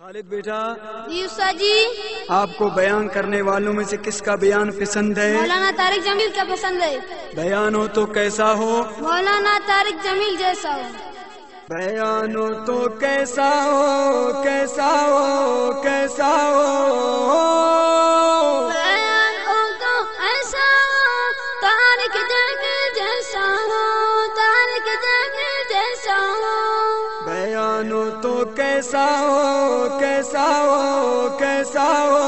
خالد بیٹا، جی استاد جی، آپ کو بیان کرنے والوں میں سے کس کا بیان پسند ہے؟ مولانا طارق جمیل کا پسند ہے۔ بیان ہو تو کیسا ہو؟ مولانا طارق جمیل جیسا ہو۔ بیان ہو تو کیسا ہو، کیسا ہو، کیسا ہو؟ بیان ہو تو ایسا ہو، طارق جمیل جیسا ہو، طارق جمیل جیسا ہو۔ بیان ہو تو کیسا ہو، کیسا ہو، کیسا ہو؟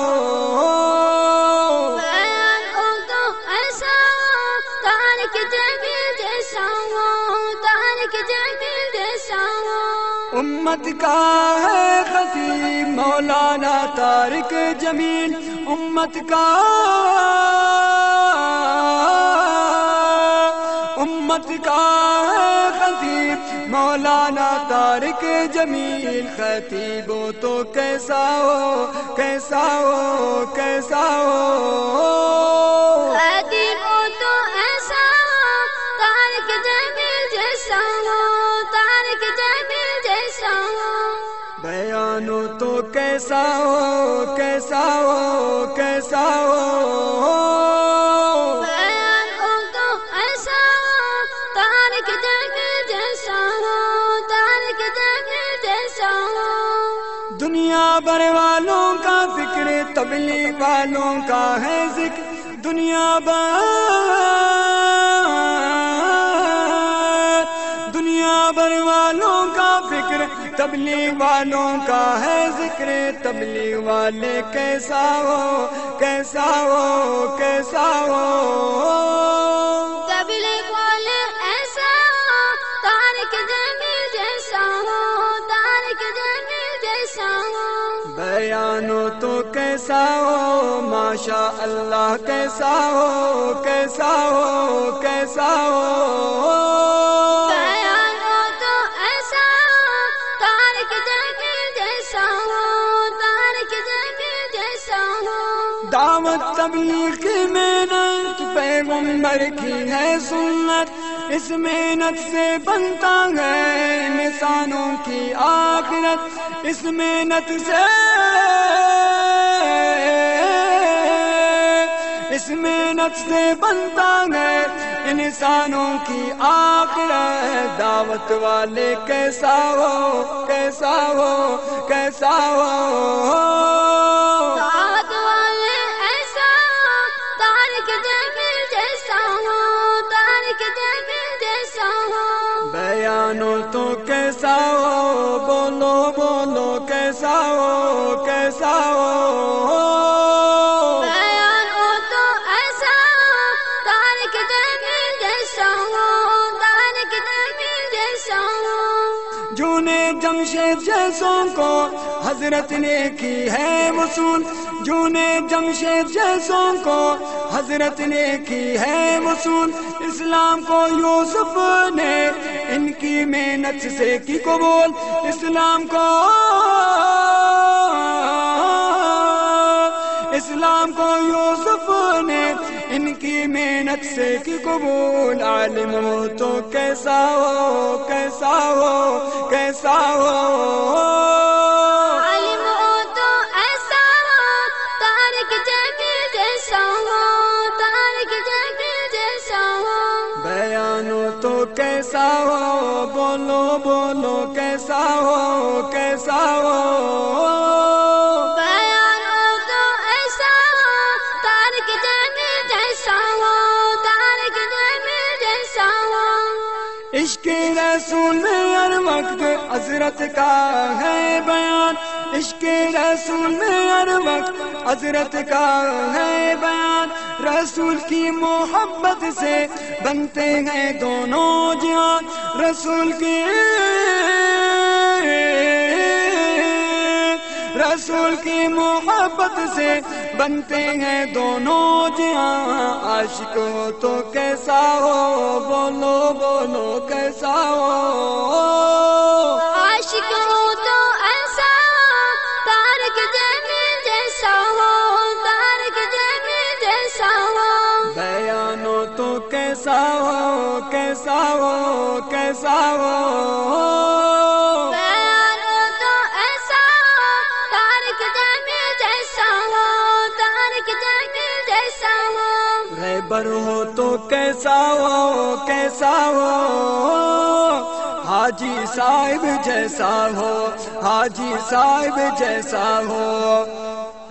بیان ہو تو ایسا ہو، طارق جمیل جیسا ہو، طارق جمیل جیسا ہو۔ امت کا ہے خطیب مولانا طارق جمیل، امت کا ہے خطیب مولانا طارق جمیل۔ خطیب ہو تو کیسا ہو، کیسا ہو، کیسا ہو؟ خطیب ہو تو ایسا ہو، طارق جمیل جیسا ہو، طارق جمیل جیسا ہو۔ بیان ہو تو کیسا ہو، کیسا ہو، کیسا ہو؟ بیان ہو تو ایسا ہو، طارق جمیل جیسا ہو، طارق جمیل جیسا ہو۔ دنیا بھر والوں کا فکر، تبلیغ والوں کا ہے ذکر، دنیا بھر والوں کا فکر، تبلیغ والوں کا ہے ذکر۔ تبلیغ والے کیسا ہو، کیسا ہو، کیسا ہو؟ تبلیغ والے ایسا ہو، طارق جمیل جیسا ہو، طارق جمیل جیسا ہو۔ بیان ہو تو کیسا ہو، ماشاء اللہ کیسا ہو، کیسا ہو، کیسا ہو؟ بیان ہو تو ایسا ہو، طارق جمیل جیسا ہو، طارق جمیل جیسا ہو۔ دعوت تبلیغ کی محنت پیغمبر کی ہے سنت، اس محنت سے بنتا ہے انسانوں کی آخرت، اس محنت سے بنتا ہے انسانوں کی آخرت۔ دعوت والے کیسا ہو، کیسا ہو، کیسا ہو؟ دعوت والے ایسا ہو، طارق جمیل جیسا ہو، طارق جمیل جیسا ہو۔ بیان ہو تو کیسا ہو، بولو بولو کیسا ہو، کیسا ہو؟ بیان ہو تو ایسا ہو، طارق جمیل جیسا ہو، طارق جمیل جیسا ہو۔ جونے جمشید جیسوں کو حضرت نے کی ہے وصول، جونے جمشید جیسوں کو حضرت نے کی ہے وصول، اسلام کو یوسف نے ان کی محنت سے کی قبول، اسلام کو یوسف نے ان کی محنت سے کی قبول۔ عالم ہو تو کیسا ہو، کیسا ہو، کیسا ہو؟ عالم ہو تو ایسا ہو، طارق جمیل جیسا ہو، طارق جمیل جیسا ہو۔ بیان ہو تو کیسا ہو، بولو بولو کیسا ہو، کیسا ہو؟ بیان ہو تو ایسا ہو، طارق جمیل جیسا ہو، طارق جمیل جیسا ہو۔ عشق رسول میں ہر وقت حضرت کا ہے بیان، عشق رسول میں ہر وقت حضرت کا ہے بیان، رسول کی محبت سے بنتے ہیں دونوں جہان، رسول کی محبت سے بنتے ہیں دونوں جہاں۔ عاشق ہو تو کیسا ہو، بولو بولو کیسا ہو؟ عاشق ہو تو ایسا ہو، طارق جمیل جیسا ہو، طارق جمیل جیسا ہو۔ بیان ہو تو کیسا ہو، کیسا ہو، کیسا ہو؟ بیان ہو تو ایسا ہو، رہبر ہو تو کیسا ہو کیسا ہو، حاجی صاحب جیسا ہو حاجی صاحب جیسا ہو،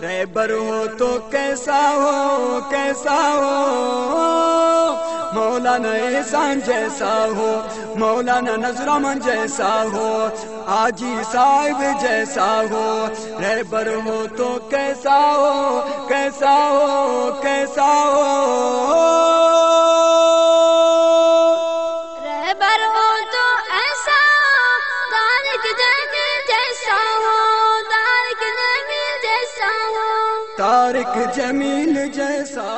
رہبر ہو تو کیسا ہو کیسا ہو، مولانا احسان جیسا ہو مولانا نذرمن جیسا ہو، حاجی صاحب جیسا ہو، رہبر ہو تو کیسا ہو کیسا ہو کیسا ہو، رہبر ہو تو ایسا ہو، طارق جمیل جیسا ہو، طارق جمیل جیسا ہو، طارق جمیل جیسا